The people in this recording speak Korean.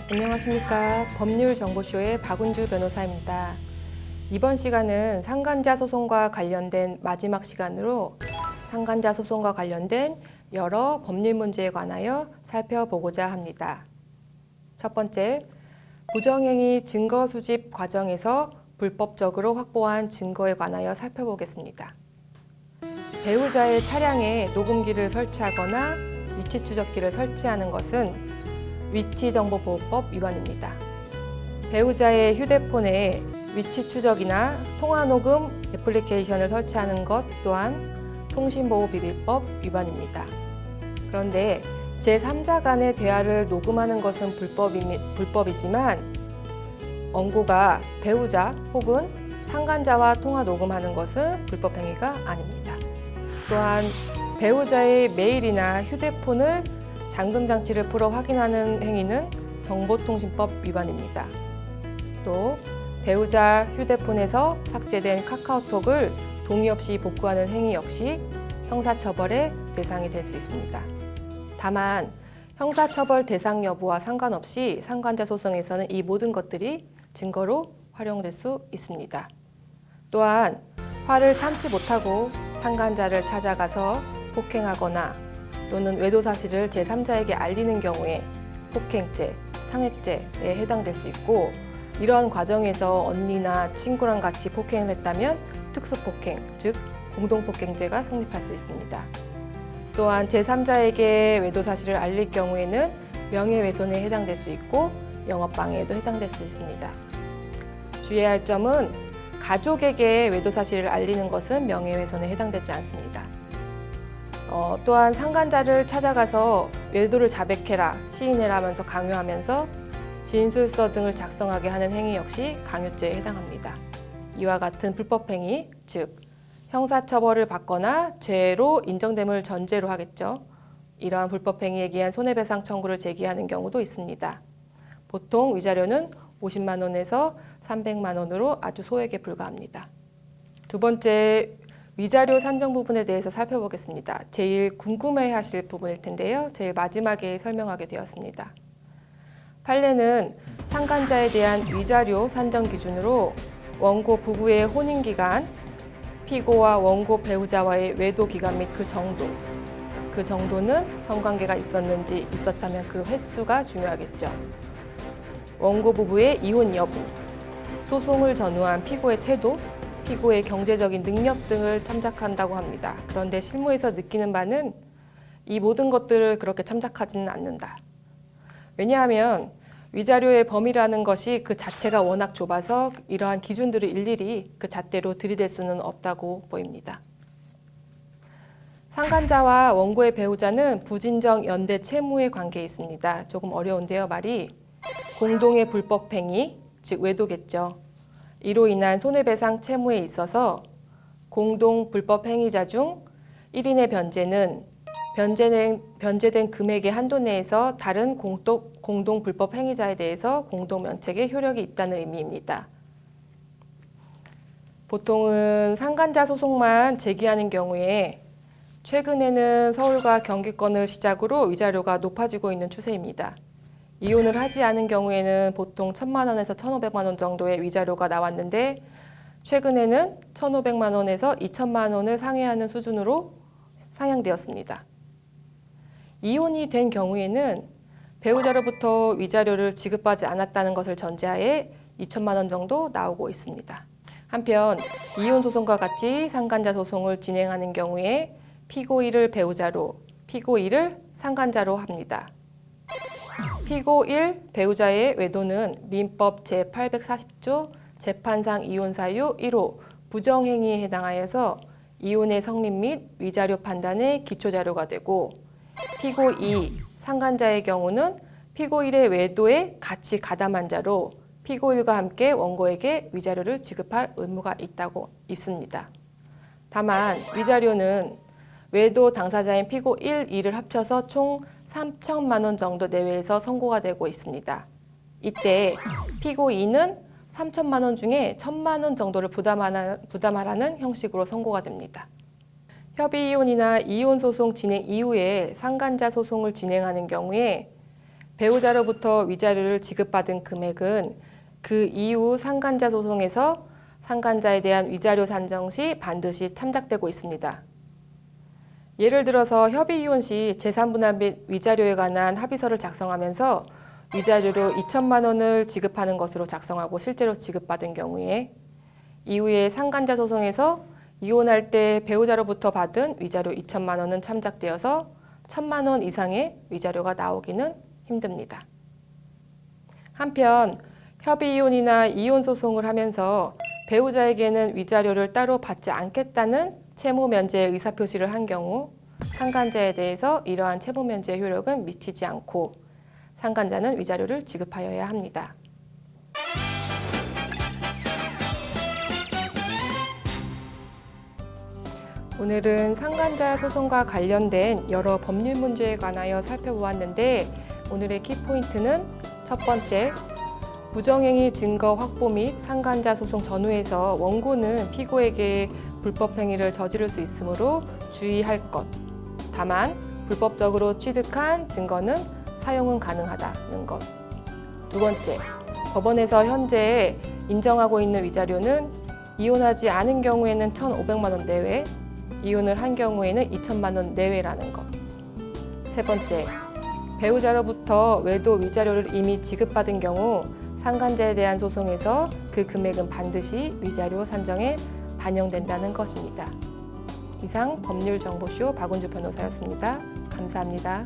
안녕하십니까. 법률정보쇼의 박은주 변호사입니다. 이번 시간은 상간자 소송과 관련된 마지막 시간으로 상간자 소송과 관련된 여러 법률 문제에 관하여 살펴보고자 합니다. 첫 번째, 부정행위 증거 수집 과정에서 불법적으로 확보한 증거에 관하여 살펴보겠습니다. 배우자의 차량에 녹음기를 설치하거나 위치 추적기를 설치하는 것은 위치정보보호법 위반입니다. 배우자의 휴대폰에 위치 추적이나 통화녹음 애플리케이션을 설치하는 것 또한 통신보호비밀법 위반입니다. 그런데 제3자 간의 대화를 녹음하는 것은 불법이지만 원고가 배우자 혹은 상간자와 통화 녹음하는 것은 불법 행위가 아닙니다. 또한 배우자의 메일이나 휴대폰을 잠금장치를 풀어 확인하는 행위는 정보통신법 위반입니다. 또 배우자 휴대폰에서 삭제된 카카오톡을 동의 없이 복구하는 행위 역시 형사처벌의 대상이 될 수 있습니다. 다만 형사처벌 대상 여부와 상관없이 상간자 소송에서는 이 모든 것들이 증거로 활용될 수 있습니다. 또한 화를 참지 못하고 상간자를 찾아가서 폭행하거나 또는 외도 사실을 제3자에게 알리는 경우에 폭행죄, 상해죄에 해당될 수 있고, 이러한 과정에서 언니나 친구랑 같이 폭행을 했다면 특수폭행, 즉 공동폭행죄가 성립할 수 있습니다. 또한 제3자에게 외도 사실을 알릴 경우에는 명예훼손에 해당될 수 있고 영업방해에도 해당될 수 있습니다. 주의해야 할 점은 가족에게 외도 사실을 알리는 것은 명예훼손에 해당되지 않습니다. 또한 상간자를 찾아가서 외도를 자백해라, 시인해라 하면서 강요하면서 진술서 등을 작성하게 하는 행위 역시 강요죄에 해당합니다. 이와 같은 불법행위, 즉 형사처벌을 받거나 죄로 인정됨을 전제로 하겠죠. 이러한 불법행위에 기한 손해배상 청구를 제기하는 경우도 있습니다. 보통 위자료는 50만 원에서 300만 원으로 아주 소액에 불과합니다. 두 번째, 위자료 산정 부분에 대해서 살펴보겠습니다. 제일 궁금해하실 부분일 텐데요. 제일 마지막에 설명하게 되었습니다. 판례는 상간자에 대한 위자료 산정 기준으로 원고 부부의 혼인 기간, 피고와 원고 배우자와의 외도 기간 및 그 정도는 성관계가 있었다면 그 횟수가 중요하겠죠. 원고 부부의 이혼 여부, 소송을 전후한 피고의 태도, 피고의 경제적인 능력 등을 참작한다고 합니다. 그런데 실무에서 느끼는 바는 이 모든 것들을 그렇게 참작하지는 않는다. 왜냐하면 위자료의 범위라는 것이 그 자체가 워낙 좁아서 이러한 기준들을 일일이 그 잣대로 들이댈 수는 없다고 보입니다. 상간자와 원고의 배우자는 부진정 연대 채무의 관계에 있습니다. 조금 어려운데요, 말이. 공동의 불법행위, 즉 외도겠죠. 이로 인한 손해배상 채무에 있어서 공동 불법행위자 중 1인의 변제는 변제된 금액의 한도 내에서 다른 공동 불법행위자에 대해서 공동면책의 효력이 있다는 의미입니다. 보통은 상간자 소송만 제기하는 경우에 최근에는 서울과 경기권을 시작으로 위자료가 높아지고 있는 추세입니다. 이혼을 하지 않은 경우에는 보통 1,000만 원에서 1,500만 원 정도의 위자료가 나왔는데 최근에는 1,500만 원에서 2,000만 원을 상회하는 수준으로 상향되었습니다. 이혼이 된 경우에는 배우자로부터 위자료를 지급하지 않았다는 것을 전제하에 2,000만 원 정도 나오고 있습니다. 한편 이혼 소송과 같이 상간자 소송을 진행하는 경우에 피고 1을 배우자로, 피고 2를 상간자로 합니다. 피고 1 배우자의 외도는 민법 제840조 재판상 이혼 사유 1호 부정행위에 해당하여서 이혼의 성립 및 위자료 판단의 기초자료가 되고, 피고 2 상간자의 경우는 피고 1의 외도에 같이 가담한 자로 피고 1과 함께 원고에게 위자료를 지급할 의무가 있습니다. 다만 위자료는 외도 당사자인 피고 1, 2를 합쳐서 총 3,000만 원 정도 내외에서 선고가 되고 있습니다. 이때 피고 2는 3,000만 원 중에 1,000만 원 정도를 부담하라는 형식으로 선고가 됩니다. 협의 이혼이나 이혼 소송 진행 이후에 상간자 소송을 진행하는 경우에 배우자로부터 위자료를 지급받은 금액은 그 이후 상간자 소송에서 상간자에 대한 위자료 산정 시 반드시 참작되고 있습니다. 예를 들어서 협의 이혼 시 재산분할 및 위자료에 관한 합의서를 작성하면서 위자료로 2천만 원을 지급하는 것으로 작성하고 실제로 지급받은 경우에 이후에 상간자 소송에서 이혼할 때 배우자로부터 받은 위자료 2천만 원은 참작되어서 1천만 원 이상의 위자료가 나오기는 힘듭니다. 한편 협의 이혼이나 이혼 소송을 하면서 배우자에게는 위자료를 따로 받지 않겠다는 채무 면제의 의사표시를 한 경우 상간자에 대해서 이러한 채무 면제의 효력은 미치지 않고 상간자는 위자료를 지급하여야 합니다. 오늘은 상간자 소송과 관련된 여러 법률 문제에 관하여 살펴보았는데 오늘의 키포인트는 첫 번째, 부정행위 증거 확보 및 상간자 소송 전후에서 원고는 피고에게 불법행위를 저지를 수 있으므로 주의할 것. 다만 불법적으로 취득한 증거는 사용은 가능하다는 것. 두 번째, 법원에서 현재 인정하고 있는 위자료는 이혼하지 않은 경우에는 1,500만 원 내외, 이혼을 한 경우에는 2천만 원 내외라는 것. 세 번째, 배우자로부터 외도 위자료를 이미 지급받은 경우 상간자에 대한 소송에서 그 금액은 반드시 위자료 산정에 반영된다는 것입니다. 이상 법률정보쇼 박은주 변호사였습니다. 감사합니다.